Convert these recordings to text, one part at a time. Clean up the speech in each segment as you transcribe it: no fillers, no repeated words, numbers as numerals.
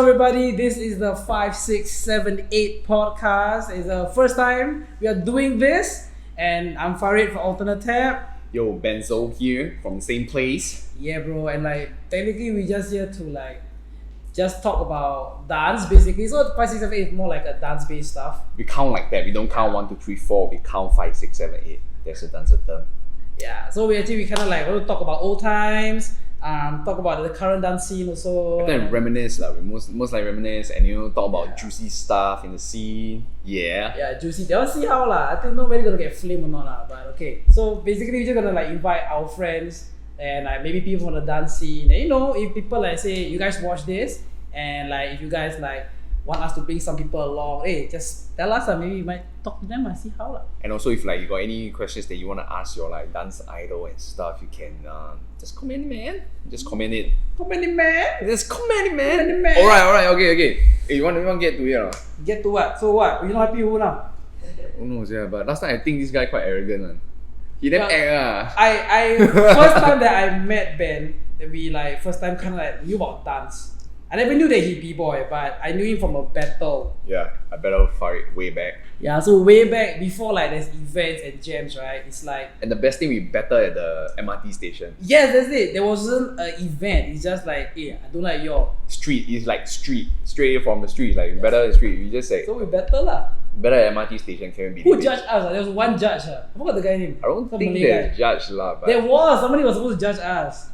everybody, this is the 5678 podcast. It's the first time we are doing this, and I'm Farid for Alternatetab. Yo, Benzo here from the same place. Yeah, bro, and technically we just here to just talk about dance basically. So 5678 is more like a dance-based stuff. We count like that. We don't count 1, 2, 3, 4. We count 5, 6, 7, 8. There's a dancer term. Yeah, so we kind of want to talk about old times. Talk about the current dance scene also. I think reminisce we most like reminisce and talk about juicy stuff in the scene. Yeah, juicy. They will see how I think nobody gonna get flame or not but okay. So basically we're just gonna invite our friends and maybe people from the dance scene. And, if people say you guys watch this and if you guys want us to bring some people along, hey, just tell us maybe we might talk to them and see how And also if you got any questions that you want to ask your dance idol and stuff, you can just comment, man. Just comment it. Comment it, man. Just comment it, man. Alright, okay. Hey, you want to get to it or? Get to what? So what? You not happy who now? Who knows, yeah, but last time I think this guy quite arrogant. He damn act I first time that I met Ben, that we first time kind of knew about dance. I never knew that he'd b-boy, but I knew him from a battle. Yeah, I battled Farid way back. Yeah, so way back before there's events and jams, right? It's And the best thing, we battled at the MRT station. Yes, that's it. There wasn't an event. It's just hey, I don't like your street. It's street, straight from the street. We battle the street. We just so we battle lah. Battle at MRT station can be. Who judged us? There was one judge. I forgot the guy's name. I don't think there's judge lah. There was somebody was supposed to judge us.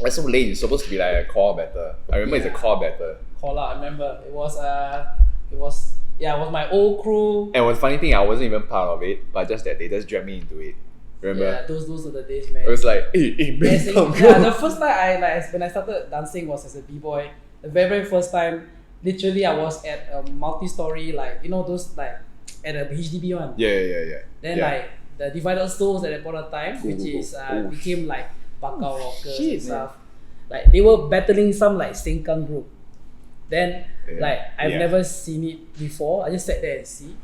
That's so late. It's supposed to be a core battle. I remember it's a core battle. Core I remember it was my old crew. And one funny thing, I wasn't even part of it, but just that they just dragged me into it. Remember? Yeah, those are the days, man. It was hey, the first time when I started dancing was as a b-boy. The very first time, literally I was at a multi-story those at a HDB one. Yeah. Then the divided stalls at that point of time, became Bakau rockers and stuff. They were battling some Sengkang group. Then I've never seen it before. I just sat there and see.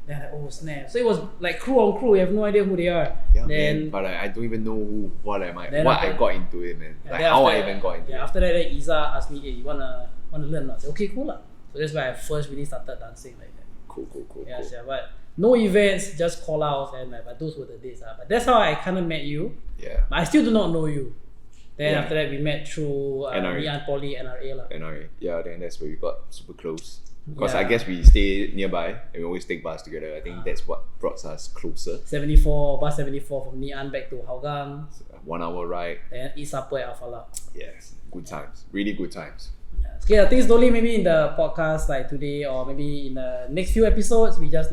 Then oh snap! So it was crew on crew. You have no idea who they are. Yeah, then, man, but I don't even know what I got into it, man. How I even got into it. After that, then Iza asked me, "Hey, you wanna learn?" I said, "Okay, cool lah." So that's why I first really started dancing like that. Cool. Yeah, but no events, just call outs and but those were the days. But that's how I kind of met you. Yeah. But I still do not know you. Then after that we met through Ngee Poly NRA lah. NRA. Yeah, then that's where we got super close. Because I guess we stay nearby and we always take bus together. I think that's what brought us closer. 74 from Ngee back to Hougang. 1 hour ride. And eat supper at Alpha Lab. Yes, good times. Really good times. Yes. Okay, I think slowly maybe in the podcast today or maybe in the next few episodes we just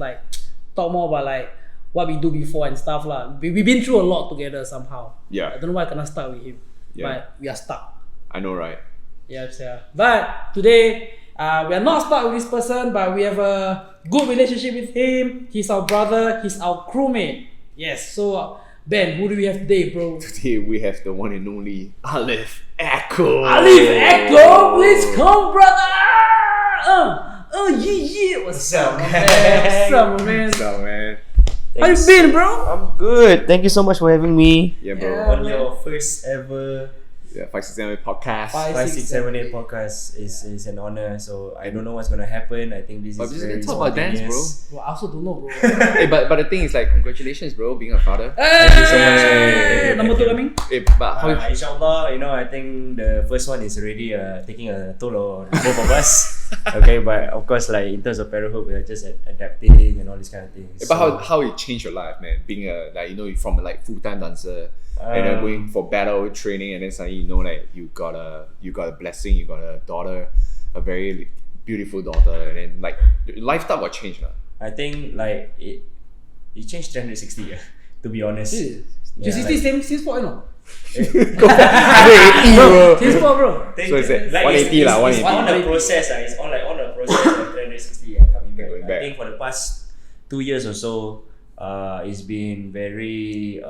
talk more about what we do before and stuff lah. We've been through a lot together somehow. Yeah. I don't know why I cannot start with him. Yeah. But we are stuck. I know, right? Yes, yeah. But today we are not stuck with this person, but we have a good relationship with him. He's our brother. He's our crewmate. Yes. So Ben, who do we have today, bro? Today we have the one and only Alif Aircho. Alif Aircho, please come, brother. Yeah. What's up, man? How you been, bro? I'm good. Thank you so much for having me. Yeah, bro. On your first ever 5678 podcast. 5678 podcast is an honor. So I don't know what's gonna happen. I think this is very talk about dance, bro. Well, I also don't know, bro. Hey, but the thing is congratulations, bro, being a father. Thank you so much. Number 2 coming? Hey, but inshallah, I think the first one is already taking a toll on both of us. Okay, but of course, in terms of parenthood, we're just adapting and all these kind of things. But how it changed your life, man? Being from a full-time dancer and then going for battle training, and then suddenly you got a blessing, you got a daughter, a very beautiful daughter, and then your lifestyle got changed, lah. I think it changed 360. To be honest. 360 same spot, Same spot, bro. So it's 180 lah. 180. It's on the process. It's on the process of 360 coming back. I think for the past 2 years or so, it's been very.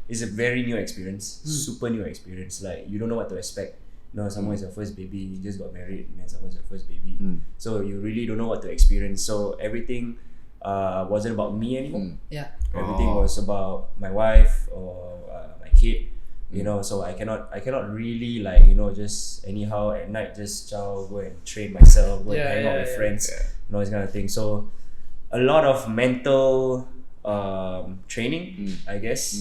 It's a very new experience, super new experience. You don't know what to expect. Someone's your first baby, you just got married, and then someone's your first baby. So you really don't know what to experience. So everything wasn't about me anymore. Yeah. Everything was about my wife or my kid. You know, so I cannot really like, you know, just anyhow at night just go and train myself, go and hang out with friends, you know, this kind of thing. So a lot of mental training, I guess,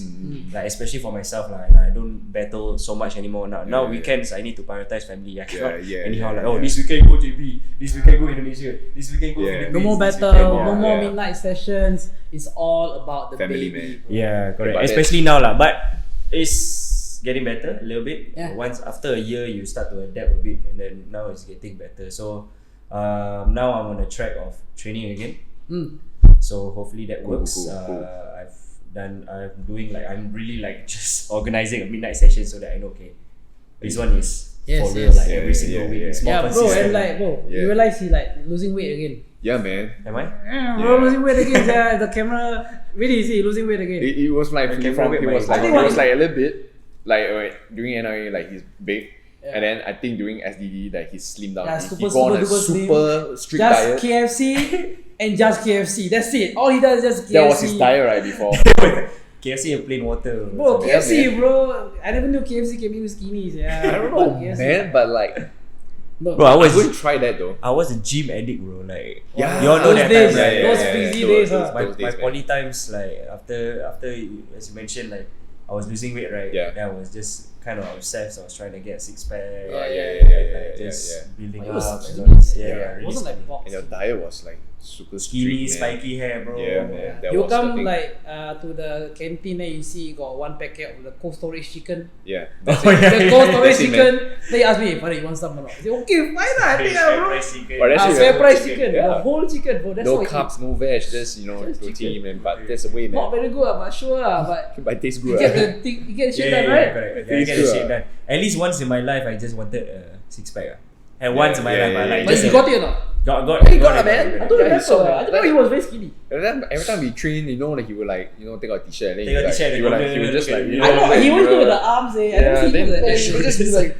like especially for myself, like I don't battle so much anymore now. Now weekends I need to prioritize family. I cannot anyhow this weekend go JB, this weekend go Indonesia, this weekend go Philippines. No more battle, no more midnight sessions. It's all about the family, baby. man. Yeah, correct. Especially now lah, but it's getting better a little bit. Once after a year, you start to adapt a bit, and then now it's getting better. So now I'm on a track of training again. So hopefully that works. Cool. I'm doing like, I'm really like just organizing a midnight session so that I know, okay, this one is for real, like every single week. It's more consistent. Bro, and like, you realize he like losing weight again. Yeah, man. Am I? Bro, losing weight again. The camera, really, is he losing weight again? It was like he was like a little bit. Like during NRA, like he's big, and then I think during SDD, like he's slimmed down. Yeah, he go on a super strict just diet. KFC and just KFC. That's it. All he does is just KFC. That was his diet right before. KFC and plain water. Bro, KFC, bro. I never knew KFC can be skinny. Yeah. I don't know, man, but like. Bro, I wouldn't try that though. I was a gym addict, bro. Like, you all know that days, time, those Freekzy days. My poly times, like after as you mentioned, like I was losing weight, right? Yeah. Then I was just kind of obsessed. I was trying to get a six pack. Building up. It wasn't like box. And your diet was like super skinny, strict, man. spiky hair, bro. Yeah, man. That You was come the thing. like to the canteen and you see you got one packet of the cold storage chicken. Yeah. The cold storage chicken. Then you ask me, Father, you want some or not? I say, okay, fine, I think bro. Fair price chicken. The whole chicken, bro. That's no what carbs, no veg, just protein, man. But that's the way, man. not very good, but sure, but But it tastes you good. get the shit done, right? Correct. I get the shit done. At least once in my life, I just wanted a six pack. And once in my life, I like. But you got it or not? Got He got it, man. I don't remember. I don't know he was very skinny. Every time we train, like he would like, take out t-shirt. And then Take out t-shirt, he would just like, I know, he always do with the arms, I don't see him with he would just be like,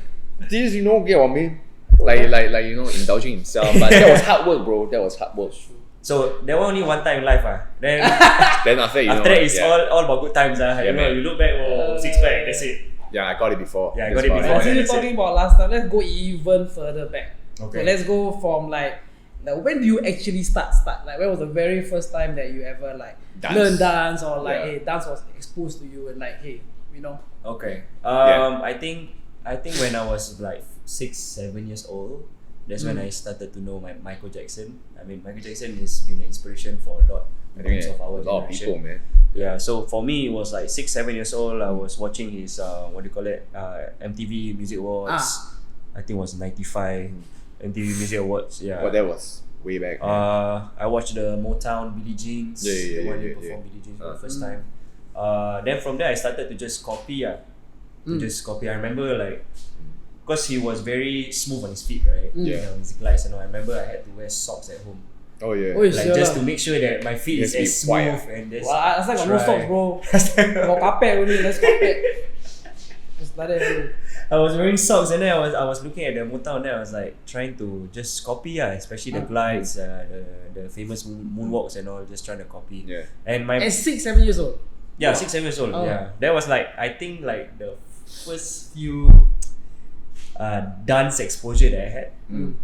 this, get what I mean? Like indulging himself. But that was hard work, bro. That was hard work. So there was only one time in life, Then after that, it's all about good times, You look back, six pack, that's it. Yeah, I got it before. Yeah, I got it before. Since you're talking about last time, let's go even further back. Okay. So let's go from like when do you actually start? Like when was the very first time that you ever like learn dance or like hey, dance was exposed to you and like hey, Okay. I think when I was like 6-7 years old, that's when I started to know Michael Jackson. I mean, Michael Jackson has been an inspiration for a lot of our a lot of people, man. Yeah, so for me it was like 6-7 years old. I was watching his MTV Music Awards. I think it was 95 MTV Music Awards. Yeah. Well, that was way back. I watched the Motown Billie Jeans. The one who performed Billie Jeans for the first time. Then from there I started to just copy. I remember like, because he was very smooth on his feet, right? His glides and all. I remember I had to wear socks at home. Oh yeah. Just to make sure that my feet is as smooth and just. Well, I got no socks, bro. Got carpet only. Let's carpet. Just like that. I was wearing socks and then I was looking at the Motown and then I was like trying to just copy, especially the glides, the famous moonwalks and all. Just trying to copy. Yeah. And my. At 6-7 years old. Yeah, 6-7 years old. Yeah, that was like I think like the first few dance exposure that I had.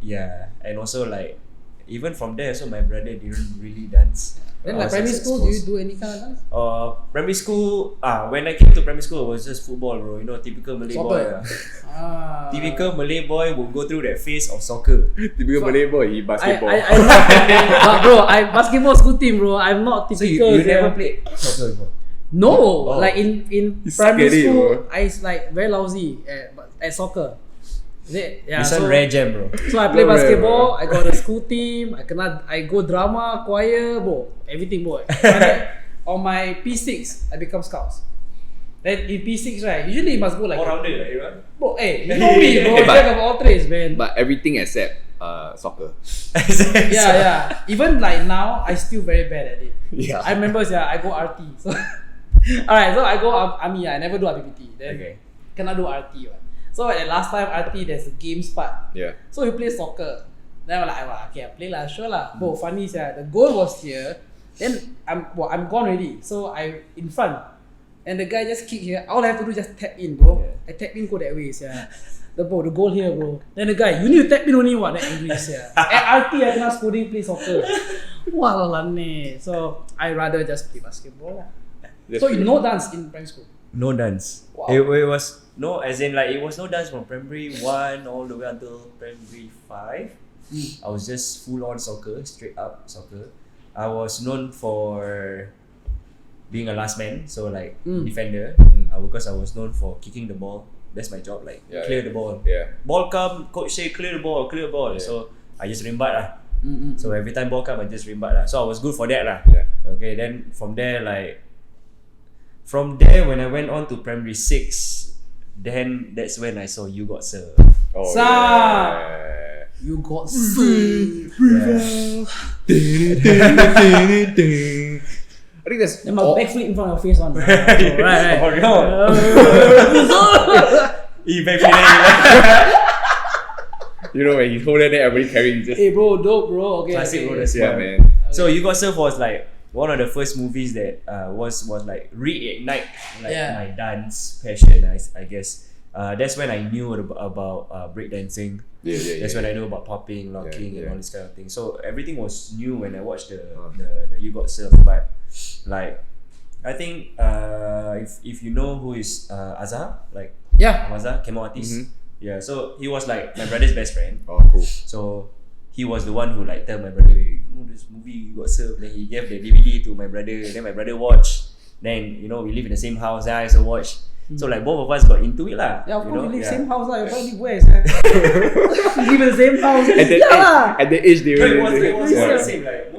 Yeah, and also like even from there, so my brother didn't really dance. Then like primary school, do you do any kind of dance? Primary school, when I came to primary school, it was just football, bro. Typical Malay boy. Typical Malay boy will go through that phase of soccer. Typical Malay boy, he basketball. But bro, I basketball school team, bro. I'm not typical. So you never played soccer before? No, like in primary school, bro. I like very lousy at soccer. This one rare jam, bro. So I play basketball. I got a school team. I go drama, choir, bro. Everything, bro. On my P6, I become scouts. Then in P6, right? Usually you must go like all-rounder, right? Bro, hey, you know me, bro. Jack of all trades, man. But everything except soccer. Yeah. Even like now, I still very bad at it. Yeah. I remember, I go RT. So alright, so I go army. I never do RPPT. Then cannot do RT. Right? So at last time RT, there's a games part. Yeah. So we play soccer. Then I'm like, okay, I play lah, sure lah. Bro, funny the goal was here. Then I'm gone already. So I in front. and the guy just kick here. All I have to do is just tap in, bro. Yeah. I tap in, go that way, yeah. The goal here, bro. Then the guy, you need to tap in only what? That English, yeah. At RT, I cannot scoring, play soccer. Walane. So I rather just play basketball lah. So you no dance in primary school? No dance. Wow. It was no, as in like it was no dance from primary 1 all the way until primary 5. I was just full on soccer, straight up soccer. I was known for being a last man, so like defender. Because I was known for kicking the ball. That's my job, like clear the ball. Yeah. Ball come, coach say clear the ball. Yeah. So I just rimbat lah. So every time ball come, I just rimbat lah. So I was good for that lah. Yeah. Okay, then from there when I went on to primary 6, then that's when I saw You Got Served. Oh, yeah. You got served. I think that's Then my backflip in front of your face on. Right. He backflip. You know when he hold it there, everybody carrying just. Hey bro, dope bro. Okay. Classic bro, okay. that's Yeah, why. man. So You Got Served was like one of the first movies that was like reignite like my dance passion, I guess. That's when I knew about breakdancing. That's when I knew about popping, locking, and all this kind of thing. So everything was new when I watched the You Got Served. But like, I think if you know who is Azhar, like Azhar, came out artist. Yeah, so he was like my brother's best friend. Oh, cool. So he was the one who like tell my brother, you know this movie You Got Served. Then he gave the DVD to my brother. Then my brother watched. Then we live in the same house. Then I also watched. So like both of us got into it lah. Yeah, of course we live same house lah. Your brother live where? We live in the same house. At the age they It were. was the same. Like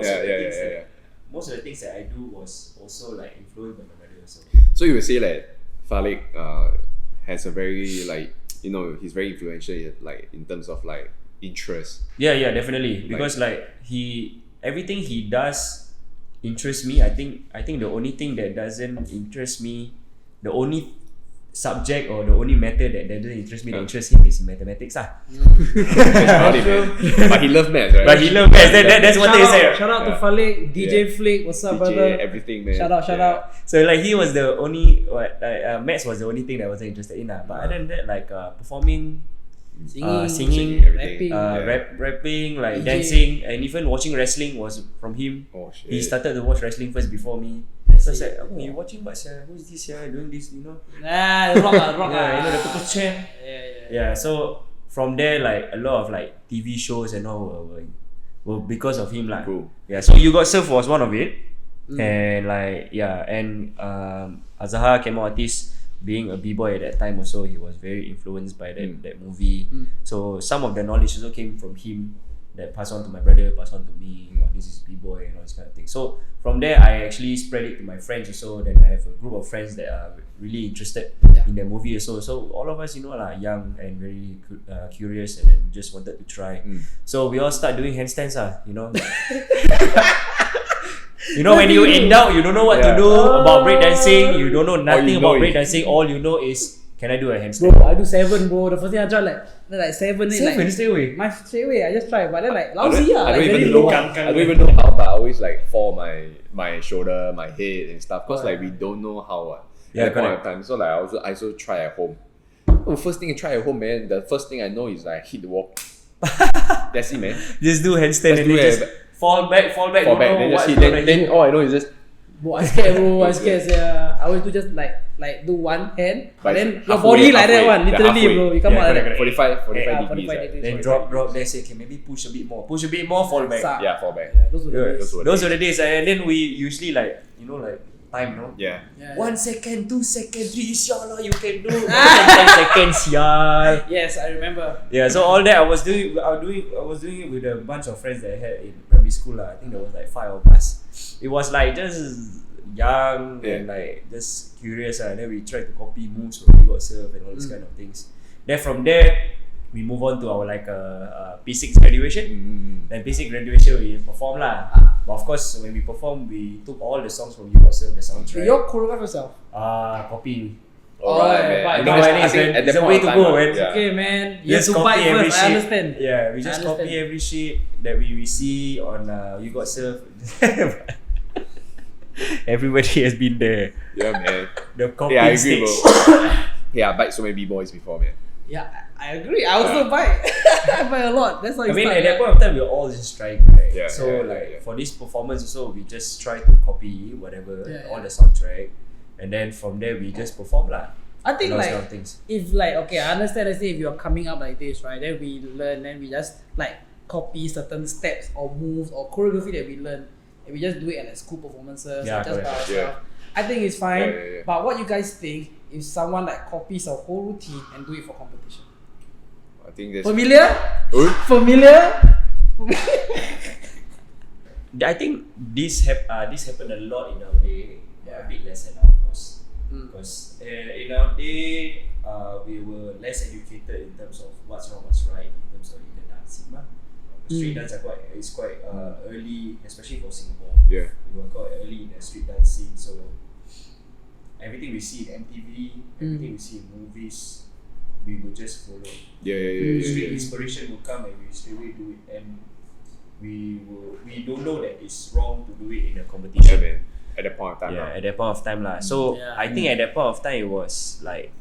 most of the things that I do was also like influenced by my brother. So you would say that Falik has a very like he's very influential like in terms of like interest. Yeah, definitely. Because like everything he does interests me. I think the only thing that doesn't interest me, the only subject or the only matter that doesn't interest me that interests him is mathematics lah. But he loves maths, right? But he loves maths. That's what they say. Shout out to Falik, DJ Flick. What's up, brother? Everything, man. Shout out. So like he was the only maths was the only thing that I wasn't interested in lah. But other than that, like performing, singing, everything. rapping, like DJ. dancing, and even watching wrestling was from him. Oh shit. He started to watch wrestling first before me. So it's like, you watching but who's this here doing this, rock Yeah, the purple chain. Yeah, so from there like a lot of like TV shows and all were because of him lah. Cool. Yeah, so You Got Served was one of it. And like Azhar came out artist, being a b-boy at that time also, he was very influenced by that movie. So some of the knowledge also came from him that passed on to my brother, passed on to me. This is b-boy and all this kind of thing. So from there, I actually spread it to my friends also. Then I have a group of friends that are really interested in the movie also. So all of us, young and very curious, and then just wanted to try. So we all start doing handstands, when you're in doubt, you don't know what to do about breakdancing. You don't know nothing about breakdancing. All you know is, can I do a handstand? Bro, I do 7, bro. The first thing I tried like 7, 8. Stay away. Straight away, I just try, but then like lousy I don't like very even low. know. I don't even know how, but I always like fall my shoulder, my head and stuff. Cause like we don't know how. At that point of time, so like I also try at home. Oh, first thing I try at home, man. The first thing I know is like hit the wall. That's it, man. Just do handstand and then just fall back. Then just hit. Then all I know is just. Bro, I scared, yeah. I always do just like do one hand, but then your halfway, body like that one, literally, bro. You come out like that. 45 45 degrees. degrees. Then drop. Then say, okay, maybe push a bit more, fall back. Yeah, fall back. Yeah, those Those were the days, and then we usually like time, Yeah. 1 second, 2 seconds, 3, inshallah you can do. 10 seconds, yeah. Yes, I remember. Yeah, so all that I was doing it with a bunch of friends that I had in primary school lah. I think there was like 5 of us. It was like just young and like just curious and then we tried to copy moves from You Got Served and all these kind of things. Then from there we move on to our like P6 graduation. Then P6 graduation we perform lah. But of course when we perform we took all the songs from You Got Served, the soundtrack. You choreograph yourself? Copy. Alright, man. I think it's a way to go, man. Okay, man. You just copy every shit. I understand. Yeah, we just copy every shit that we see on You Got Served. everybody has been there. Yeah, man. The copy Yeah, I agree, stage. bro. Yeah, I bite so many b-boys before, man. Yeah, I agree. I also bite. I bite a lot. That's how I mean, start, at that point of time, we were all just trying, right? Yeah, so, yeah. for this performance also, we just try to copy whatever, all the soundtrack, and then from there, we just perform lah. I think those like kind of things. if like okay, I understand. Let's say if you're coming up like this, right? Then we learn, then we just like copy certain steps or moves or choreography that we learn, and we just do it at like school performances, Yeah, or just by correct. ourselves. I think it's fine. Yeah. But what you guys think if someone like copies a whole routine and do it for competition? I think that's Familiar? Huh? Familiar? I think this happened a lot in our day, but a bit less now, of course. Because in our day, we were less educated in terms of what's wrong, what's right, in terms of the dancing. Street dance is quite early, especially for Singapore. Yeah. We were quite early in the street dancing, so everything we see in MTV, everything we see in movies, we will just follow. Street inspiration will come and we straight away do it, and we don't know that it's wrong to do it in a competition. Yeah, man. At that point of time. At that point of time lah. So I think at that point of time it was like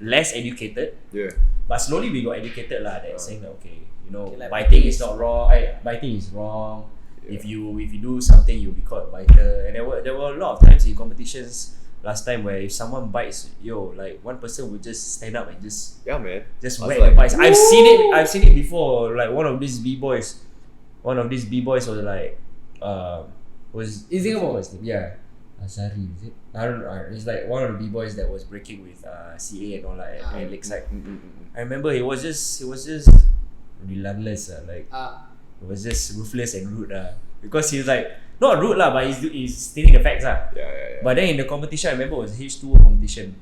less educated. Yeah. But slowly we got educated lah. That saying that okay, like biting is not wrong. Biting is wrong. Yeah. If you do something, you'll be called a biter. And there were a lot of times in competitions last time where if someone bites, like one person would just stand up and just Yeah, man. whack the bites. I've seen it before. Like one of these b-boys was like was In Singapore? what's his name? Yeah. Azari, is it? I don't know. It's like one of the b-boys that was breaking with CA and all that at Lakeside. I remember he was just relentless. It was just ruthless and rude. Because he's like not rude lah, but he's stating the facts. Yeah. But then in the competition, I remember it was H2O competition.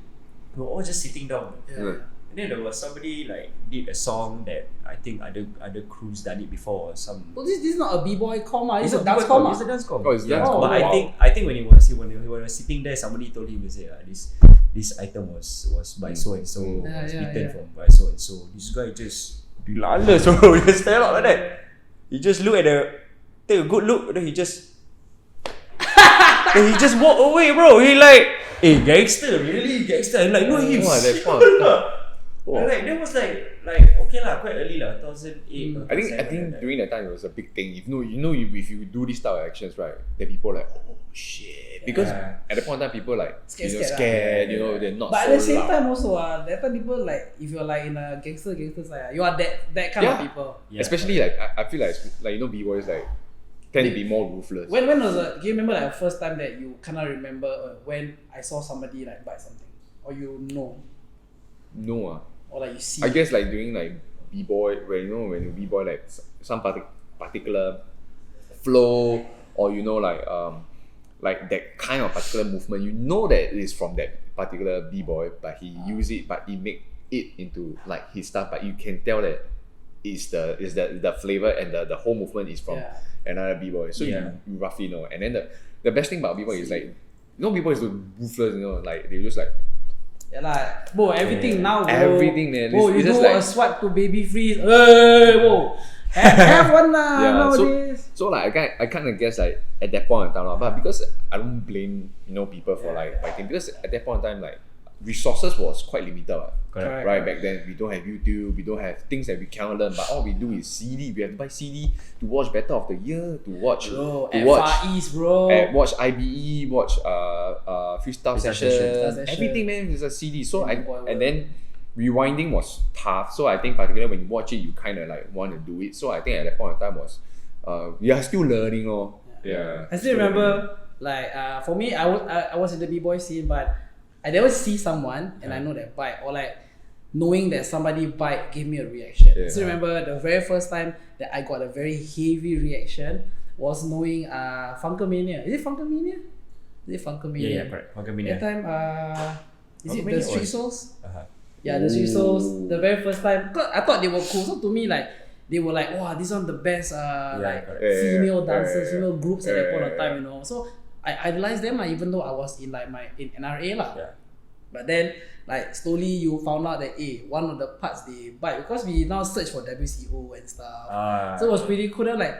We were all just sitting down. And then there was somebody like did a song that I think other crews done it before or some. Well, this is not a b-boy com. It's a a dance com. It's a dance com. Oh, it's dance com. But Wow. I think when he was sitting there, somebody told him to say this item was by so and so, was beaten from by so and so. This guy just relentless, bro. He just stand up like that. He just take a good look, then he just walk away, bro. He like, gangster, really gangster. I'm like, no, him. That fun. Like that was like okay lah, quite early lah, 2008. I think during that time it was a big thing. If if you do this type of actions, right, then people like, oh shit, because at the point of time people like scared, they're not. But so at the same loud. time also that time people like if you're like in a gangster side, you are that kind of people. Yeah. Especially like I feel like b-boys like tend to be more ruthless. When was do you remember like the first time that you cannot remember when I saw somebody like bite something, or No. or like you see? I guess like during like b-boy, when you b-boy like some particular flow, or like that kind of particular movement, that it is from that particular b-boy, but he use it, but he make it into like his stuff, but you can tell that is the flavor and the whole movement is from another b-boy, so you roughly know. And then the best thing about b-boy is like b-boy is so ruthless, like they just like bro, everything now, bro. Everything, man. Bro, you it's just do like, a swipe to baby freeze. Hey, bro. Have one nowadays. So like I kind of guess like at that point in time, but because I don't blame people for like fighting, because at that point in time like resources was quite limited. Correct. Right, back then we don't have YouTube, we don't have things that we cannot learn, but all we do is CD. We have to buy CD to watch Battle of the Year, to watch Far East, bro. watch IBE, watch freestyle session. Everything, man, is a CD. So and then rewinding was tough. So I think particularly when you watch it, you kind of like want to do it. So I think at that point in time was we are still learning. I still remember like for me, I was in the b-boy scene, but I never see someone and I know that bite, or like knowing that somebody bite gave me a reaction. I still remember the very first time that I got a very heavy reaction was knowing Funkermania. Is it Funkermania? Yeah, correct. Funkermania. That time is it the Street Souls? Yeah, the Ooh. Street Souls. The very first time, I thought they were cool. So to me, like they were like, wow, these are the best female dancers, female groups at that point of time, So I idolized them, even though I was in like in NRA lah. Yeah. But then like slowly you found out that one of the parts they bite, because we now search for WCO and stuff. So it was pretty cool. Then like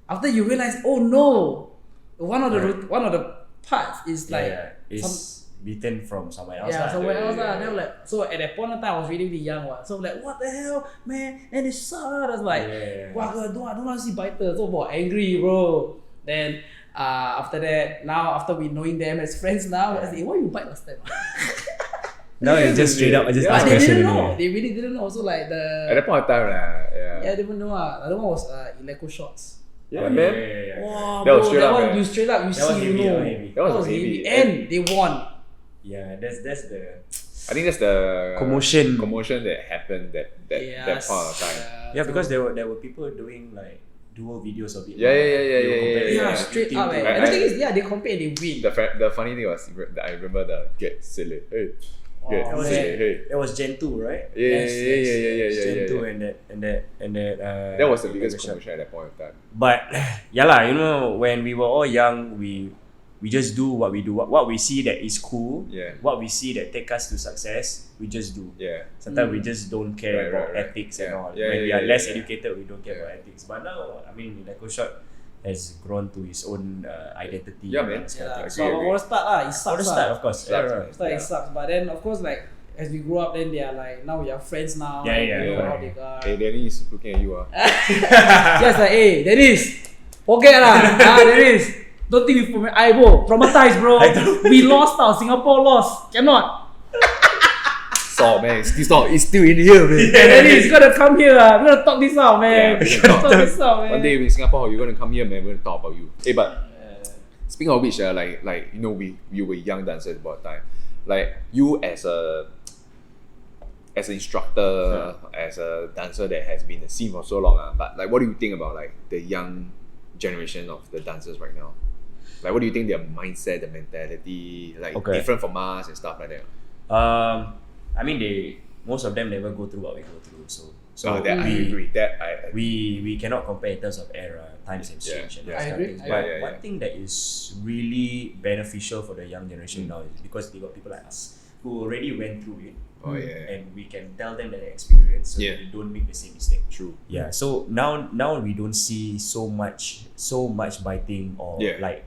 after you realize, oh no, one of the parts is like it's beaten from somewhere else. somewhere else. Then like, so at that point of time I was really young so I'm like, what the hell, man? And it sucked. I was like, wow, I don't want to see biter. So angry, bro. Then after that, now after we knowing them as friends now, I say, why you bite last time? Now it's just straight up, I just ask they question. didn't know. They really didn't know. So like at that point of time, they didn't know. Another one was electro shots. Yeah, man. Wow, That was bro, straight that up, one man. you straight up, you That was see, heavy, you know. heavy. That was heavy. And they won. Yeah, that's the I think that's the commotion that happened that point of time. yeah, because there were people doing like dual videos of it. Yeah. Straight up. I- And the thing is, they compare and they win. The funny thing was that I remember the get silly. Hey. Get Oh, was silly. it? Hey. That was Gen 2, right? Yeah. Gen 2 and that That was the biggest commotion at that point of time. But you know, when we were all young, we just do what we do. What we see that is cool, what we see that take us to success, we just do. Yeah. Sometimes we just don't care about ethics and all. When we are less educated, we don't care about ethics. But now, I mean, Echo Shot has grown to his own identity. Yeah, man. So Agree. for the start, it sucks. For the start, of course. It sucks. But then, of course, like as we grow up, then they are like, now we are friends now. Yeah. You know how they are. Hey, Dennis, looking at you. Just like, hey, Dennis, forget lah. Dennis, don't think we from Ivo. Traumatized, bro. We lost now. Singapore lost. Cannot. So man, it's still in here, man. Dennis, you gotta come here. We're gonna talk this out, man. Yeah, We're gonna talk this out, man. One day in Singapore, you're gonna come here, man. We're gonna talk about you. Hey, but speaking of which, like you know, we were young dancers at that time. Like you as an instructor, as a dancer that has been in the scene for so long, but like, what do you think about like the young generation of the dancers right now? Like, what do you think their mindset, the mentality, like different from us and stuff like that? I mean, most of them never go through what we go through. So I agree. We cannot compare in terms of era, times have changed and those kind of things. But one thing that is really beneficial for the young generation now is because they got people like us who already went through it. And we can tell them that experience so that they don't make the same mistake. True. Yeah. So now we don't see so much biting or like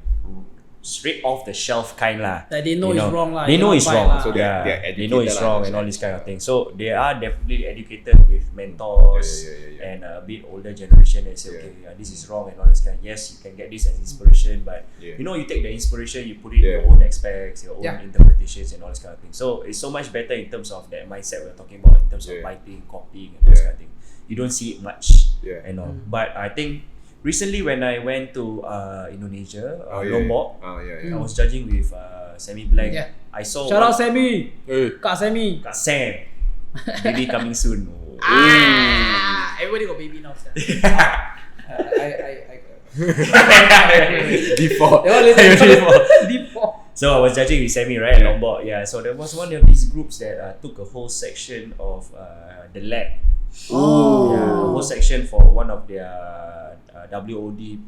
straight off the shelf kind lah. Like they know it's wrong lah. They know it's wrong. So they know it's wrong and all this kind of thing. So they are definitely educated with mentors and a bit older generation that say, okay, this is wrong and all this kind. Yes, you can get this as inspiration, but you know, you take the inspiration, you put it in your own aspects, your own interpretations and all this kind of thing. So it's so much better in terms of that mindset we're talking about in terms of biting, copying and all this kind of thing. You don't see it much and all. But I think recently when I went to Indonesia, Lombok, I was judging with Sammy Blank. I saw shout out Sammy. Kak Sammy. Kak Sam. Baby coming soon. Everybody got baby now. Default. Default. So I was judging with Sammy, right, Lombok. Yeah, so there was one of these groups that took a whole section of the lab. A whole section for one of their WOD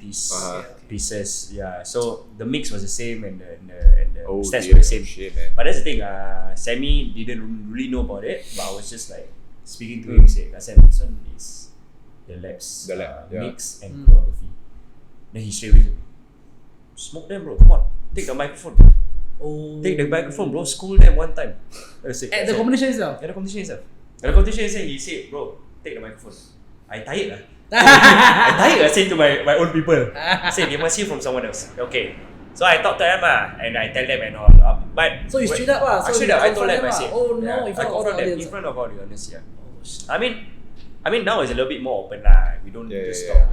pieces. Yeah, so the mix was the same and the stats were the same. But that's the thing, Sammy didn't really know about it, but I was just like speaking to him, saying, "I said this one is the lab's mix and choreography." Then he straight away said, "Smoke them, bro. Come on, take the microphone. Take the microphone, bro. School them one time." At the competition itself. At the competition itself, he said, "Bro, take the microphone." I tired lah. I said to my own people. I said they must hear from someone else. Okay. So I talk to them and I tell them and all. But so you straight up lah. I straight up. I told them. I said, in front of all the audience. In front of all the audience. Yeah. I mean now it's a little bit more open lah. We don't just talk.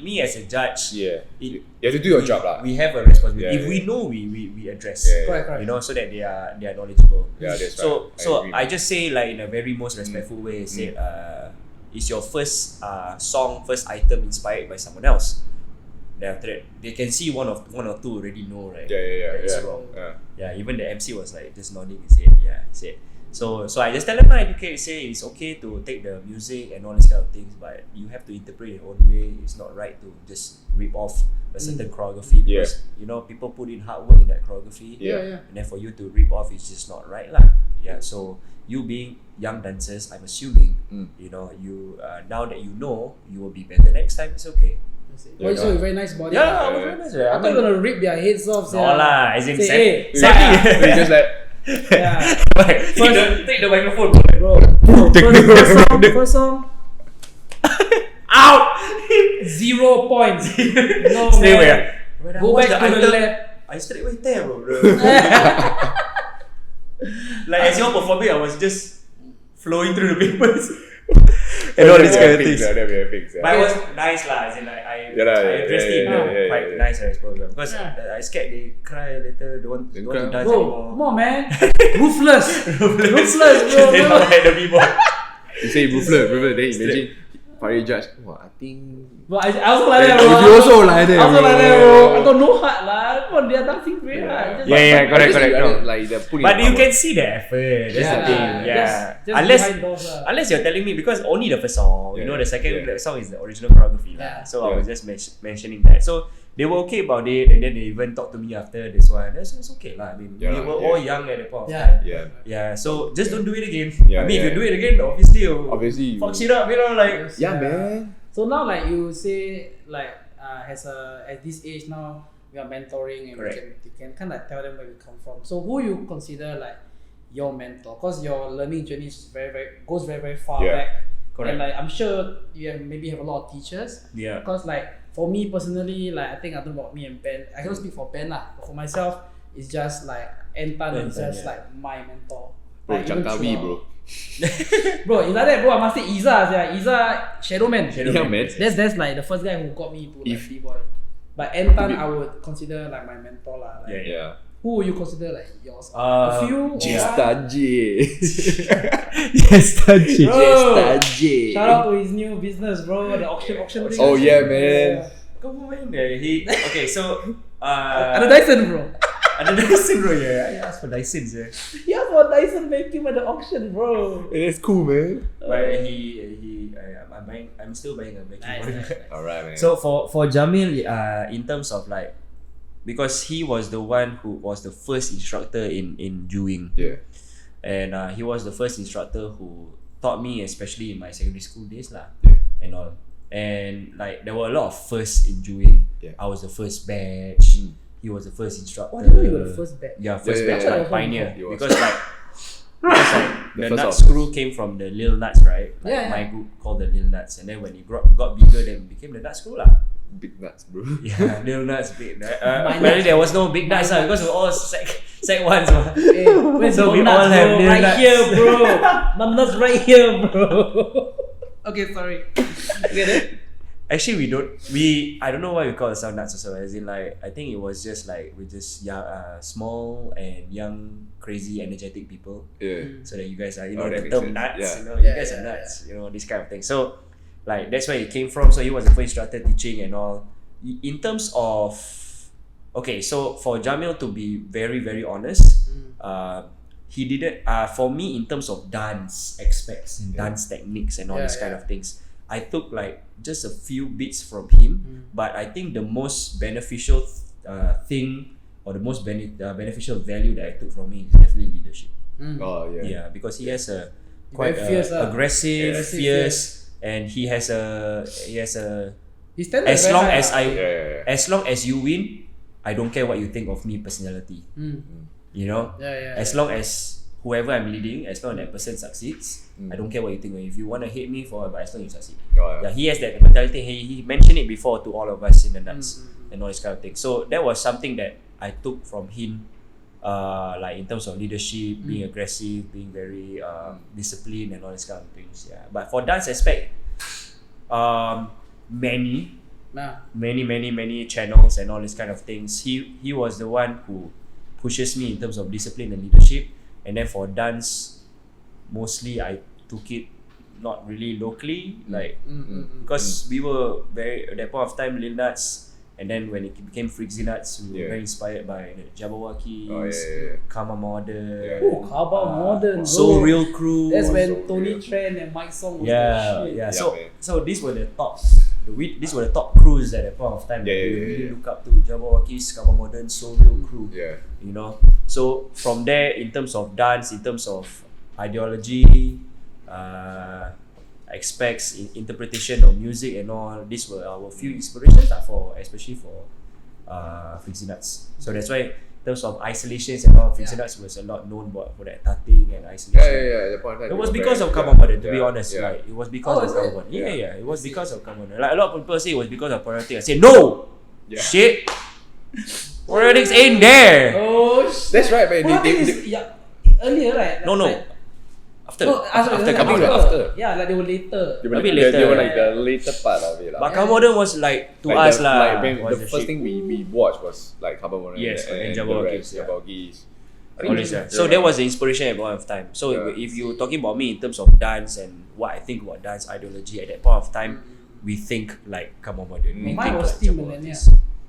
Me as a judge. You have to do your job lah. We have a responsibility. If we know, we address. Correct. You know, so that they are knowledgeable. Yeah, that's right. So I just say like in a very most respectful way. Say, is your first song, first item inspired by someone else? Then after that, they can see one or two already know, right? That it's wrong. Even the MC was like just nodding his head. He said. So I just tell them, educate, say it's okay to take the music and all these kind of things, but you have to interpret your own way. It's not right to just rip off a certain choreography because you know people put in hard work in that choreography. And then for you to rip off, it's just not right lah. So you being young dancers, I'm assuming, you know, you now that you know, you will be better next time. It's okay. Well, so very nice body. Yeah, I was very nice. I thought you were gonna rip their heads off. No lah, as in say, hey, So you just like yeah. take the microphone, Bro, first song. Out! 0 points. No, Stay man. where? Go back to the lab. I straight away tear, bro. Like as you're performing, I was just flowing through the papers and all these kind of things. But it was nice lah. As in like I dressed it quite nice, I suppose, because I scared they cry later. Don't want to dance anymore. Come on, man. Ruthless, bro. They not like the b-boy. You say ruthless, then imagine Farid judge. Wow, I think. But I also like that, bro. You also like that, I also like that, bro. I got no heart, lah. Come on, they are dancing very hard. Correct. No. Like But you can see the effort. That's the thing. Just Unless you're telling me, because only the first song, you know, the second song is the original choreography. So I was just mentioning that. So they were okay about it, and then they even talked to me after this one. It's okay lah. I mean, we were all young at the point of time. Yeah. So just don't do it again. I mean, if you do it again, obviously you fuck shit up. You know, like man. So now, like you say, like at this age now, we are mentoring, and you can kind of tell them where we come from. So who you consider like your mentor? Because your learning journey is goes very far back. Correct. And like I'm sure you maybe have a lot of teachers. Yeah. Because like for me personally, like I think I don't know about me and Ben. I cannot speak for Ben lah. But for myself, it's just like Entan is just like my mentor. Bro, like, Jangkawi, bro. Bro, if like that, bro, I must say Iza. Iza Shadow Man. Man. That's like the first guy who got me to like B-boy. But Entan, I would consider like my mentor lah. Like, who would you consider like yours? A few? Jesta J. Bro, shout out to his new business, bro. The auction thing. Oh yeah, man. Come on, okay, so Ada Dyson, bro. Ada Dyson, bro. I asked for Dyson, He asked for Dyson vacuum at the auction, bro. It's cool, man. But I'm still buying a vacuum. Nice. Alright, man. So for Jamil, in terms of like, because he was the one who was the first instructor in Juing. Yeah. And he was the first instructor who taught me, especially in my secondary school days lah, and all. And like there were a lot of firsts in Juing. I was the first batch. He was the first instructor. Oh, I didn't know you were the first batch. Yeah, first batch, like pioneer. Because like the first nuts crew came from the Lil Nuts, right? Like my group called the Lil Nuts, and then when it got bigger, then became the Nuts crew lah. Big nuts, bro. Yeah, Lil Nuts, big nuts. Apparently there was no big nuts because we were all sec ones. So we all have Lil right Nuts. here, bro. My nuts right here, bro. Okay, sorry. Get it? Actually, I don't know why we call ourselves nuts also. As in, like, I think it was just like we're just small and young, crazy, energetic people. Yeah. So that you guys are, the makes term sense. nuts. Yeah. You guys are nuts. This kind of thing. So, like, that's where he came from. So he was the first instructor teaching and all. In terms of, okay, so for Jamil, to be very, very honest, he didn't. For me, in terms of dance aspects and dance techniques and all these kind of things, I took like just a few bits from him, but I think the most beneficial thing or the most beneficial value that I took from him is definitely leadership. Oh yeah. Yeah, because he has a quite fierce, aggressive, fierce, and he has a His standard as very long high as lah. as long as you win, I don't care what you think of me personality. You know, as long as whoever I'm leading, as long as that person succeeds, I don't care what you think. If you want to hate me for, but as long as you succeed. He has that mentality. He mentioned it before to all of us in the nuts and all this kind of thing. So that was something that I took from him, like in terms of leadership, being aggressive, being very disciplined and all this kind of things. Yeah. But for dance aspect, many channels and all these kind of things. He was the one who pushes me in terms of discipline and leadership. And then for dance, mostly I took it not really locally, like because we were very at that point of time Lil Nuts, and then when it became Freekzy Nuts, we were very inspired by the Jabberwockies, Karma Modern, Karma Modern, bro. So Real Crew. That's when Tony Tran and Mike Song was the shit. So these were the top. These were the top crews at that point of time that we really look up to. Jabberwockies, Karma Modern, So Real Crew. So from there, in terms of dance, in terms of ideology, aspects in interpretation of music and all. These were our few inspirations especially for Freekzy Nuts. So that's why in terms of isolations and all, Freekzy Nuts was a lot known for that tutting and isolation. The point It was because of Come On Modern, to be honest. Like, it was because of Come On Modern. Yeah. It was because of Come On Modern. Like, a lot of people say it was because of Politics. I say, no! Shit! Politics ain't there! Oh, that's right, man. Earlier, right? No. Like, After coming Modern. after. Yeah, like they were later. A bit later. They were like the later part of it. But Come On Modern was like, to us lah. The first thing we watched was like Come On Modern. Yes, and Jabberwockies. So that was the inspiration at one point of time. So if you're talking about me in terms of dance and what I think about dance ideology at that point of time, we think like Come On Modern. Mine was Team Millennial.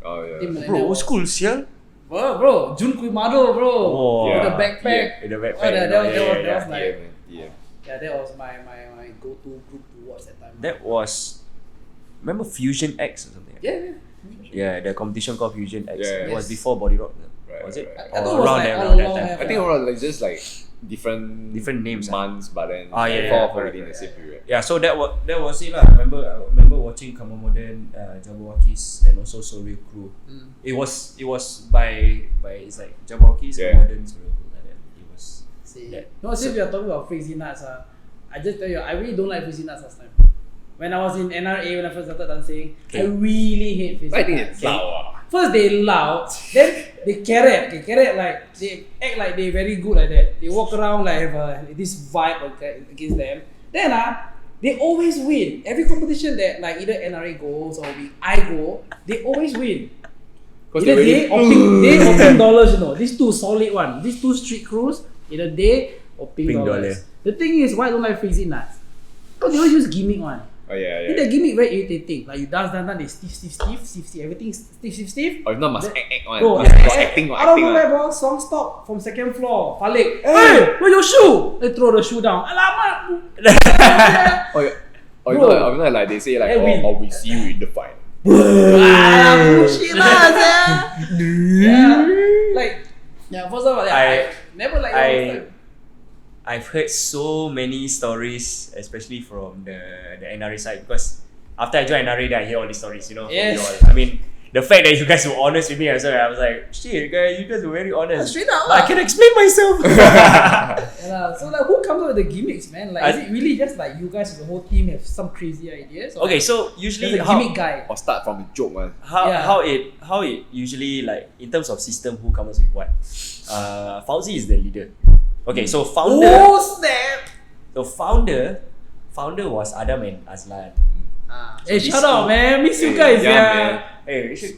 Oh yeah. Bro, old school, sial. Bro, Jun Kuimado, bro. Oh, with the backpack. With the backpack. That was like, Yeah. yeah, that was my go-to group to watch that time. That was, remember Fusion X or something? Yeah, the competition called Fusion X. Yeah, it was before Body Rock. Right, was it? right. I thought it was Around like that all along time. I think around like just like different names, months, but then yeah, fall within the same period. Yeah, so that was it lah. I remember watching Come On Modern, Jabberwockies, and also Surreal Crew. It was by it's like Jabberwockies, Modern, Surreal Crew, like that. It was. That. No, since we are talking about Freekzy Nuts, I just tell you, I really don't like Freekzy Nuts last time. When I was in NRA, when I first started dancing, I really hate Freekzy Nuts. I think it's loud. First they loud, then they carrot like they act like they very good like that. They walk around like have this vibe against them. Then they always win. Every competition that like either NRA goes or I go, they always win. Either they or Pink Dollars, you know. These two solid one. These two street crews, either they or Pink Dollars. The thing is, why I don't like Freekzy Nuts? Because they always use gimmick one. Oh yeah. The gimmick very irritating. Like you dance, they stiff, everything stiff. Or if not, must act one. Bro, acting I don't know where, bro. Song stop from second floor. Falik. Hey, where's your shoe? They throw the shoe down. Alamak. Or not like they say like, or we see you in the fight. Bullshit lah, first of all, I never like that. I've heard so many stories, especially from the NRA side, because after I joined NRA, I hear all these stories, you know. Yes. I mean, the fact that you guys were honest with me as well, I was like, shit, guys, you guys were very honest. Straight up. I can explain myself. So like, who comes up with the gimmicks, man? Like, is it really just like you guys as a whole team have some crazy ideas? Okay, so usually a gimmick guy. Or start from a joke, man. How it usually, like, in terms of system, who comes with what? Fauzi is the leader. Okay, so founder. Oh snap! The founder was Adam and Azlan. Hey, shout out, man! Miss you guys, man. Hey, we should.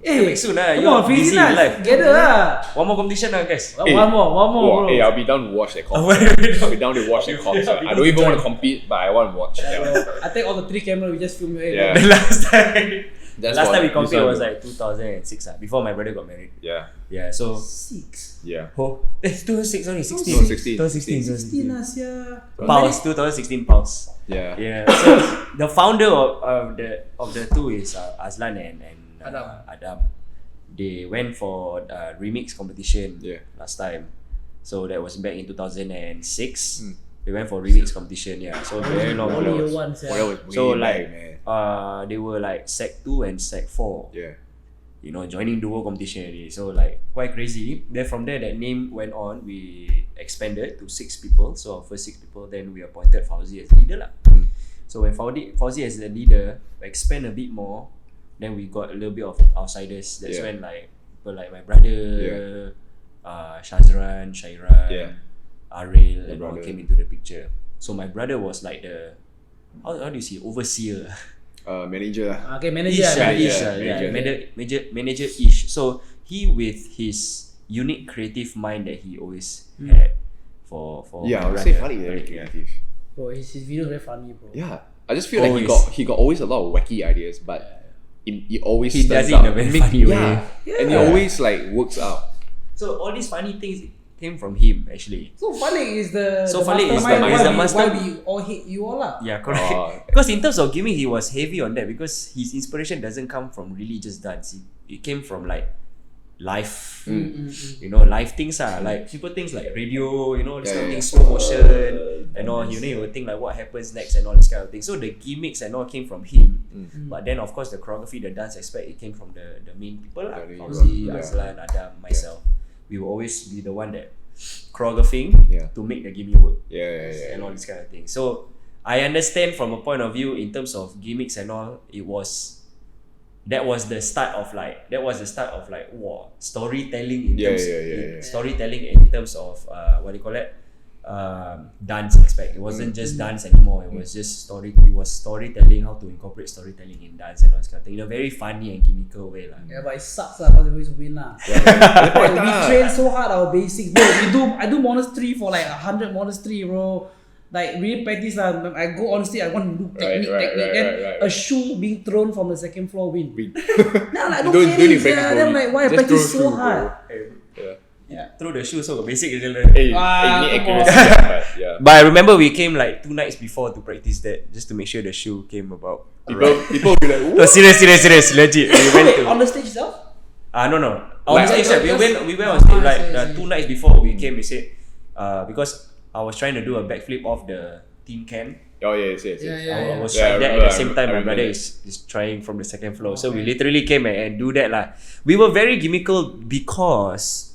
Hey, soon come on, Freekzy Nuts, together lah. One more competition lah, guys. One more, bro. Hey, I'll be down to watch that concert. I'll be down to watch that concert. I don't even want to compete, but I want to watch. I take all the 3 cameras, we just film your head. Yeah. The last time we competed was like like 2006 before my brother got married. Yeah, so 6. yeah. Oh, 2006 only, 16. 2016. 16 lah, sia. Pulse, 2016 Pulse. Yeah. So the founder of the two is Azlan and Adam. They went for remix competition last time. So that was back in 2006. They went for remix competition, so very long ago. So like they were like Sec 2 and Sec 4. You know, joining duo competition already. So like quite crazy. Then from there, that name went on. We expanded to 6 people. So our first 6 people, then we appointed Fauzi as leader lah. So when Fauzi as the leader, we expand a bit more. Then we got a little bit of outsiders. That's when like people like my brother, Shazran, Shairan, Aril, and all came into the picture. So my brother was like the how do you see overseer? Manager. Okay, manager. Manager-ish. So he, with his unique creative mind that he always had for I would say funny, very creative. Bro, his videos very funny, bro. Yeah, I just feel like he got always a lot of wacky ideas, but he always does it in a very funny way. And he always like works out. So all these funny things came from him actually. So Falik is the master. Why we all hate you all lah. Yeah, correct. Because in terms of gimmick, he was heavy on that because his inspiration doesn't come from really just dance. It came from like live, Mm. live things like simple things like radio, this kind of things, slow motion and all. You will think like what happens next and all this kind of thing. So the gimmicks and all came from him, but then of course the choreography, the dance aspect, it came from the main people lah. Freekzy, Azlan, Adam, myself. We will always be the one that choreographing to make the gimmick work. And all this kind of thing. So I understand from a point of view in terms of gimmicks and all, that was the start of storytelling storytelling in terms of dance aspect. It wasn't just dance anymore. It was just storytelling, how to incorporate storytelling in dance and all this kind of thing in a very funny and gimmickal way lah. Yeah, but it sucks lah because we always win lah. We train so hard our basics, bro. I do monastery for like 100 monastery, bro. Like really practice lah. I go on stage, I want to do technique. Then a shoe being thrown from the second floor win. Nah, like, I don't get it. Then I'm like, why I practice so hard? Throw the shoe so basic is accuracy. But I remember we came like 2 nights before to practice that, just to make sure the shoe came about. People will be like, no, serious, legit. We went to on the stage itself? No. On the stage, we went on stage like 2 nights before we came. We said because I was trying to do a backflip off the tin can. Oh yes. I was trying that at the same time. My brother is trying from the second floor. So we literally came and do that lah. We were very gimmickal because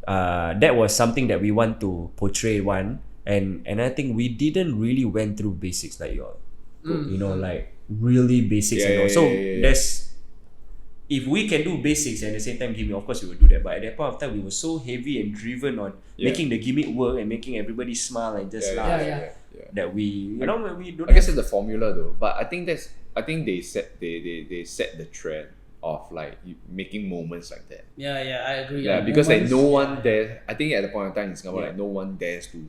that was something that we want to portray and I think we didn't really went through basics like y'all. Like really basics and all. So there's, if we can do basics and at the same time gimmick, of course we will do that. But at that point of time, we were so heavy and driven on making the gimmick work and making everybody smile and just laugh. That we, we don't. I guess it's the formula though. But I think they set the trend of like making moments like that. I agree. Because like no one there. I think at the point of time in Singapore, like no one dares to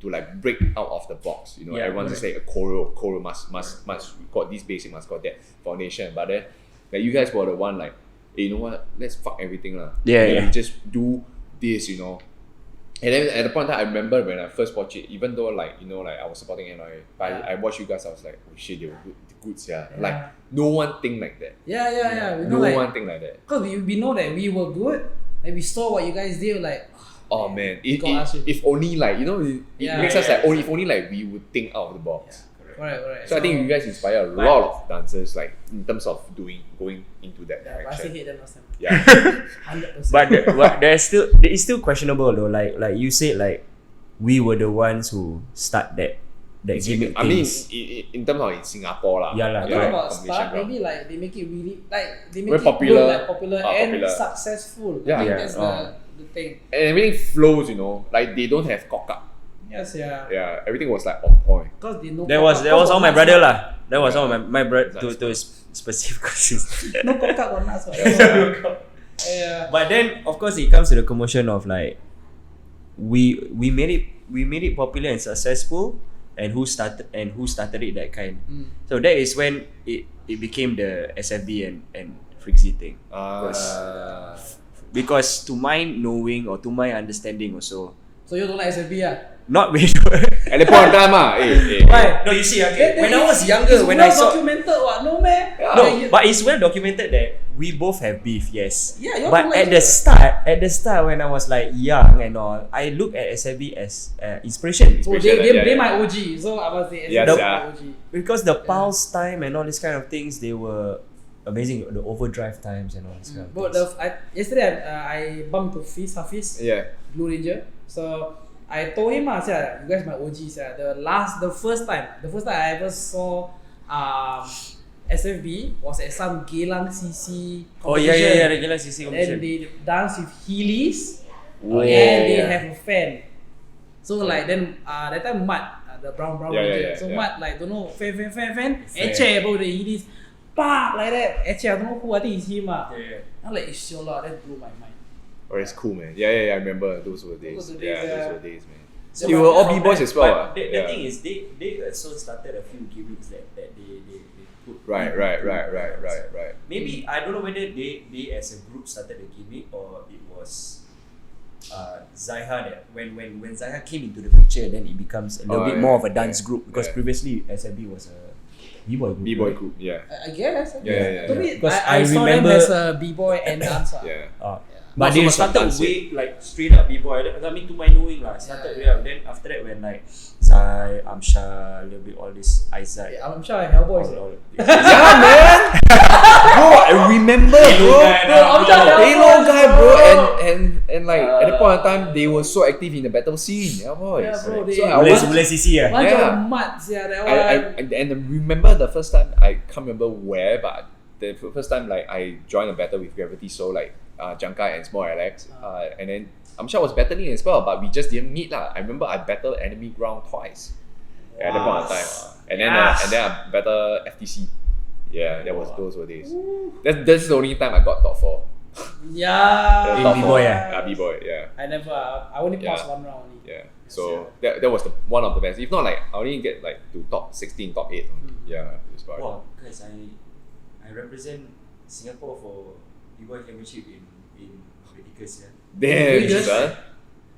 like break out of the box. Everyone just say a choreo must got this basic, must got that foundation. But then like you guys were the one like, hey, you know what? Let's fuck everything lah. We just do this, And then at the point of time, I remember when I first watched it, even though like I was supporting NIA, but I watched you guys, I was like, oh shit, they were good, Like no one think like that. We No know, one think like that. Because we know that we were good, and we saw what you guys did, like. Oh man, if only like it makes us like if only like we would think out of the box. Correct. So I think you guys inspire a lot of dancers like in terms of going into that direction. I still hate them last time. 100%. But it's still questionable though. Like you said, like we were the ones who start that gimmick. I mean, in terms of in Singapore lah. Talking about start, maybe like they make it really like they make very it popular, good, like popular and successful. I think that's the thing. And everything flows, like they don't have cock up. Yes, everything was like on point. Because they know. That was all my brother lah. That was all my brother to specific questions. No cock up on us. But then of course it comes to the commotion of like we made it popular and successful, and who started it that kind. So that is when it became the SFB and Freekzy thing. Because to my knowing or to my understanding also. So you don't like SFB Not really. At the point of time Why? No, you see, when I was younger, when I saw documented no man. No, but it's well documented that we both have beef, yes. But like at the start when I was like young and all, I look at SFB as inspiration. So they my OG, so I must say SFB my OG. Because the pulse time and all these kind of things, they were amazing. The overdrive times and all this kind of things. But yesterday I bumped to Hafiz, Blue Ranger. So I told him, you guys my OGs. The first time I ever saw SFB was at some Geylang CC competition. Oh yeah, the Geylang CC competition. And they dance with Heelys and they have a fan. So like then that time Matt, the brown Ranger. So Matt like don't know fan. Eche about the Heelys. Bah, like that. Eche I don't know who, I think it's him. I'm like, it's sure lah, that blew my mind. Oh, it's cool, man. I remember those were days. Those were days, man. So you were all B-boys as well. But the thing is, they also started a few gimmicks that they put. Right. Maybe I don't know whether they as a group started a gimmick or it was Zaiha that when Zaiha came into the picture, then it becomes a little bit more of a dance group because previously SFB was a B-boy group. B-boy group, I guess. Yeah. To me, Because I saw them remember as a B-boy and dancer. But they started way like straight up b-boy. I mean, to my knowing lah, started way up. Then after that, when like Zai, Amsha, a little bit all this Aizat. Yeah, Amsha and Hellboy. Yeah, man. Bro, I remember, bro. Halo guy, bro, and like at the point of time, they were so active in the battle scene. Yeah, boys. Yeah, bro. So I was. Boleh CC ya. Bunch of mutts, yeah, that one. And remember the first time, I can't remember where, but the first time like I joined a battle with Gravity, so like Jankai and Small Alex, and then Amsha was battling as well, but we just didn't meet lah. I remember I battled enemy ground twice at the point of time, and then I battled FTC. Yeah, those were days. That's the only time I got top 4. Yeah. In B-boy, yeah. B-boy, yeah. I only passed one round only. Yeah. So that was one of the best. If not, like I only get like to top 16, top 8. Yeah, it's about. Wow, guys, I represent Singapore for B-boy championship in Medicus, yeah. Damn, son.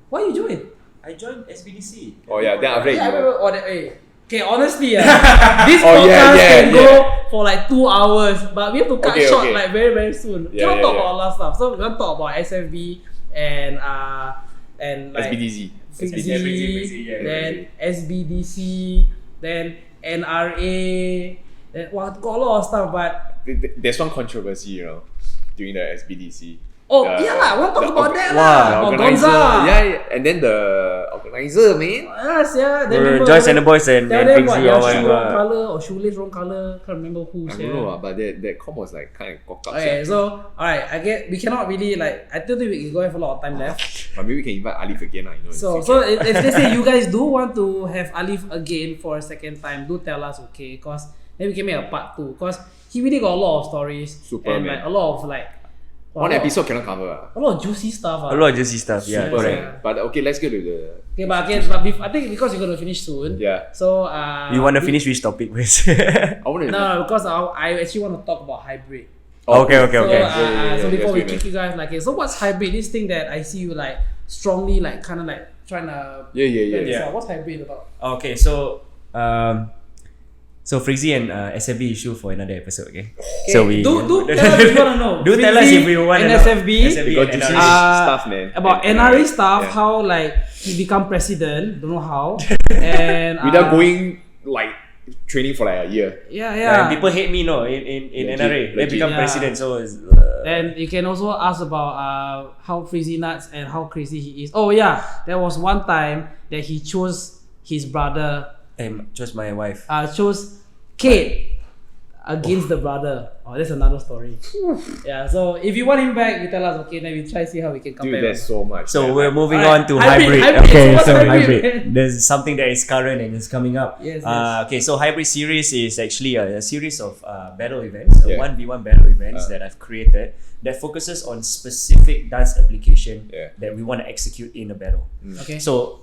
Why you join? I joined SBDC. Oh yeah, then after I that remember. Okay, honestly, this podcast can go for like 2 hours, but we have to cut short like very very soon. Cannot talk about a lot of stuff. So we're gonna talk about SFB and like SBDZ. Freekzy, then SBDC, then NRA, then got a lot of stuff. But there's one controversy, during the SBDC. I want to talk about that lah. About Gonza. Yeah, and then the organizer, man. Yes, yeah. Then Joyce and the boys and Freekzy or shoe wrong colour or shoelace wrong colour. Can't remember who. I don't know, but that comp was like kind of cocked up. Okay, so alright, I get we cannot really like. I don't think we can have a lot of time left. But maybe we can invite Alif again, So if they say you guys do want to have Alif again for a second time, do tell us, okay? Cause then we can make a part 2. Cause he really got a lot of stories like a lot of like. One episode cannot cover. A lot of juicy stuff. A lot of juicy stuff, yeah. Correct. But okay, let's go to the. Okay, but I think because you're gonna finish soon. Yeah. So you wanna finish which topic first? No, because I actually want to talk about hybrid. Okay. So before we kick you guys, like, so what's hybrid? This thing that I see you like strongly, like, kind of like trying to. Yeah. What's hybrid about? Okay, so Freekzy and SFB issue for another episode, okay? So we do tell us if you wanna know. Do tell us if we want to know. SFB got juicy stuff, man. About NRA stuff, how like he become president, don't know how, and without going like training for like a year. Yeah. People hate me, in NRA. They become president, so it's. Then you can also ask about how Freekzy nuts and how crazy he is. Oh yeah, there was one time that he chose his brother. Chose my wife. Chose Kate against the brother. Oh, that's another story. Yeah, so if you want him back, you tell us, okay, then we try see how we can compare. Dude, there's so much. So we're moving on to hybrid. Okay, so hybrid. There's something that is current and is coming up. Yes. Okay, so hybrid series is actually a series of battle events, 1v1 battle events that I've created that focuses on specific dance application that we want to execute in a battle. Okay. So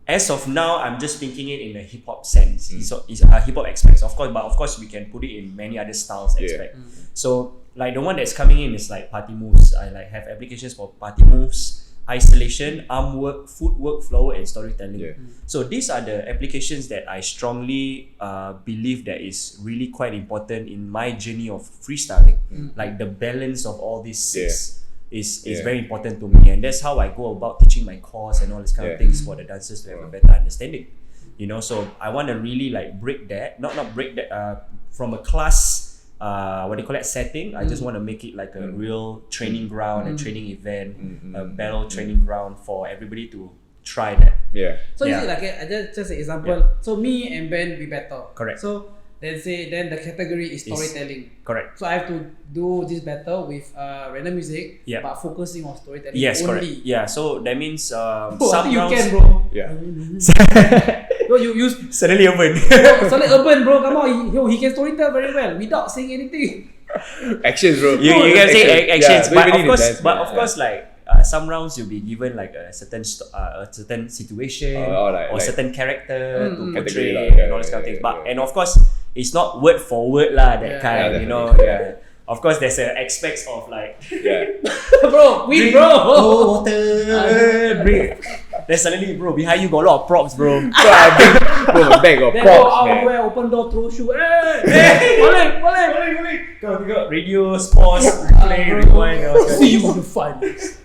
as of now, I'm just thinking it in a hip hop sense. So it's hip hop aspects, of course, but of course we can put it in many other styles aspect. So like the one that's coming in is like party moves. I like have applications for party moves, isolation, arm work, footwork, flow, and storytelling. So these are the applications that I strongly believe that is really quite important in my journey of freestyling. Like the balance of all these six. Is very important to me, and that's how I go about teaching my course and all these kind of things for the dancers to have a better understanding. So I want to really like break that, not break that from a class setting. I just want to make it like a real training ground, a training event, a battle training ground for everybody to try that. So is it like just an example? So me and Ben we battle. Correct. So then the category is storytelling. Correct. So I have to do this battle with random music, but focusing on storytelling only. Correct. Yeah, so that means some you rounds. can, bro. Yeah. No, you use Suddenly urban. suddenly urban, bro. Come on, he can storytell very well without saying anything. Actions, bro. You can say actions, Yeah, but of course, like some rounds you'll be given like a certain situation or certain character to portray and all these kind of things. But and of course, it's not word for word lah. That kind, Of course, there's aspects of like, bro, we bro. Water, breathe. Then suddenly, bro, behind you got a lot of props, bro. Bro, my bag got Then go props, out man. where open door throw shoe. Hey, boleh. Kau tengok radio, sports, replay, rewind. See you in the finals.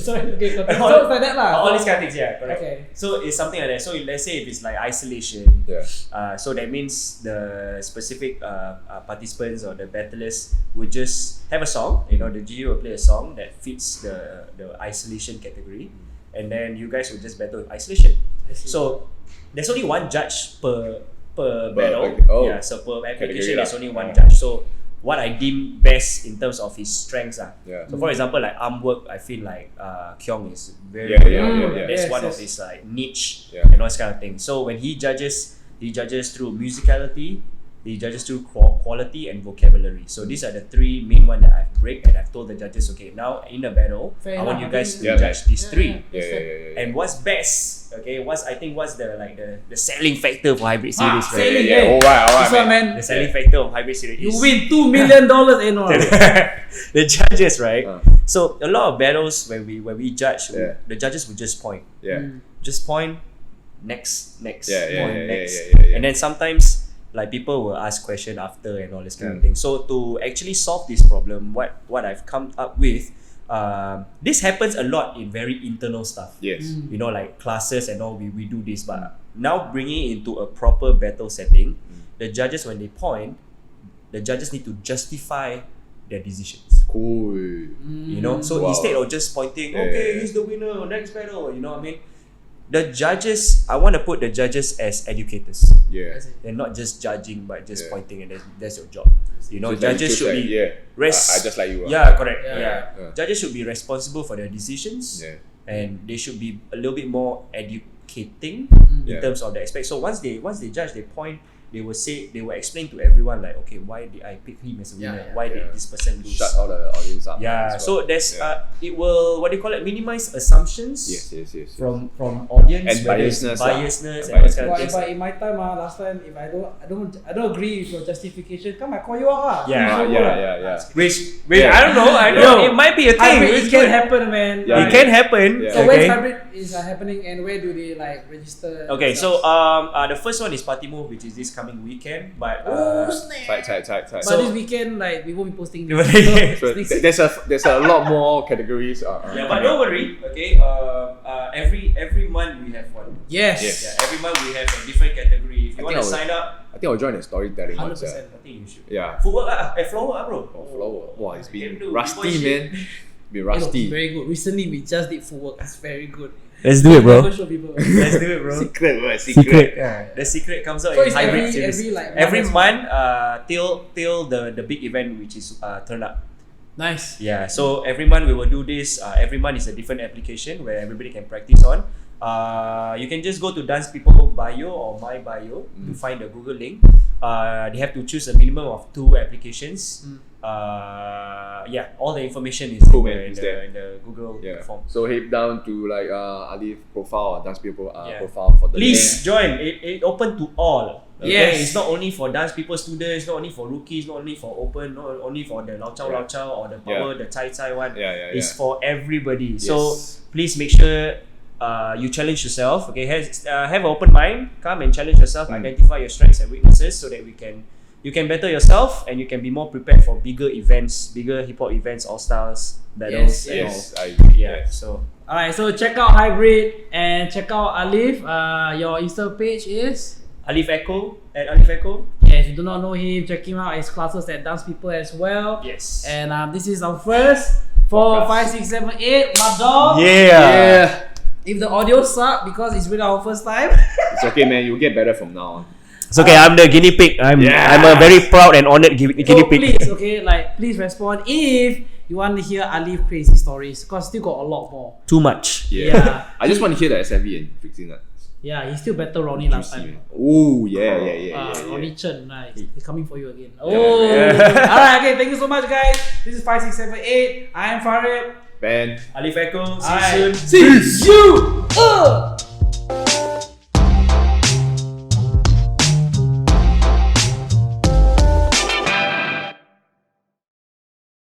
Sorry. Okay, so it's like that lah. All these kind of things, yeah, correct. Okay. So it's something like that. So let's say if it's like isolation, so that means the specific participants or the battlers would just have a song. You know, the GU will play a song that fits the isolation category, and then you guys will just battle with isolation. So there's only one judge per battle. Yeah, so per application there's only one judge. So what I deem best in terms of his strengths. So for example, like arm work, I feel like Kyong is very good. That's one of his like niche and all this kind of thing. So when he judges through musicality, he judges through quality and vocabulary. So these are the three main ones that I've break, and I've told the judges, okay, now in the battle, I want you guys to judge these three. And what's best? Okay, what's the selling factor for hybrid series? Alright, man. The selling factor of hybrid series. You win $2 million the judges, right? So a lot of battles when we judge, the judges would just point. Just point. Next. And then sometimes like people will ask question after and all this kind of thing. So to actually solve this problem, what I've come up with, this happens a lot in very internal stuff. You know, like classes and all, we do this, but now bringing it into a proper battle setting, the judges, when they point, the judges need to justify their decisions. Cool. You know, so instead of just pointing, okay, he's the winner, next battle, you know what I mean? The judges, I want to put the judges as educators. They're not just judging, but just pointing, and that's your job. You know, so judges should be I just like you. Correct. Judges should be responsible for their decisions, and they should be a little bit more educating in terms of the aspect. So once they judge, they point. They will explain to everyone like, okay, why did I pick him as a winner? Why did this person lose? Shut all the audience up. So there's it will, what do you call it, minimize assumptions. From audience, and biasness and those kind of things. But in my time, last time, if I don't agree with your justification, come I call you out. Which I don't know. It might be a thing. It can happen, man. It can happen. So where's hybrid is happening, and where do they like register? Okay, so the first one is Party Move, which is this coming weekend. But tight. But this weekend, like, we won't be posting. So there's a lot more categories. But don't worry. Okay, every month we have one. Yes. Every month we have a different category. If you want to sign up, I think I'll join the storytelling. 100%. I think you should. Footwork floor bro. Floor. Wow, it's been rusty, man. Been rusty. Very good. Recently we just did footwork. It's very good. Let's do it, bro. Let's do it, bro. Secret. The secret comes out so in hybrid series. Every month, till the big event, which is Turn Up. Nice. Yeah. So every month we will do this. Every month is a different application where everybody can practice on. You can just go to Dance People bio or my bio to find the Google link. They have to choose a minimum of 2 applications. All the information is in the Google form. So head down to like Alif profile or Dance People profile for the Please join. It open to all. Yes. It's not only for Dance People students, not only for rookies, not only for open, not only for the Lao Chao or the Power, the Chai one. It's for everybody. So please make sure you challenge yourself. Okay, have an open mind. Come and challenge yourself. Identify your strengths and weaknesses so that you can better yourself and you can be more prepared for bigger events, bigger hip hop events, all styles, battles. So alright, so check out Hybrid and check out Alif. Your Insta page is Alif Aircho at Alif Aircho. If you do not know him, check him out. His classes at Dance People as well. Yes. And this is our first 4, 5, 6, 7, 8. My dog. Yeah. If the audio suck because it's really our first time, it's okay, man. You'll get better from now on. It's okay. I'm the guinea pig. I'm a very proud and honored guinea pig. Please respond if you want to hear Alif crazy stories, because still got a lot more. Too much. Yeah. I just want to hear the SMV and Freekzy nuts. Yeah, he's still better Ronnie last time. Oh yeah. Ronnie Chen, he's coming for you again. Alright, okay, thank you so much, guys. This is 5, 6, 7, 8. I am Farid. Ben. Alif Aircho. See you soon. See you.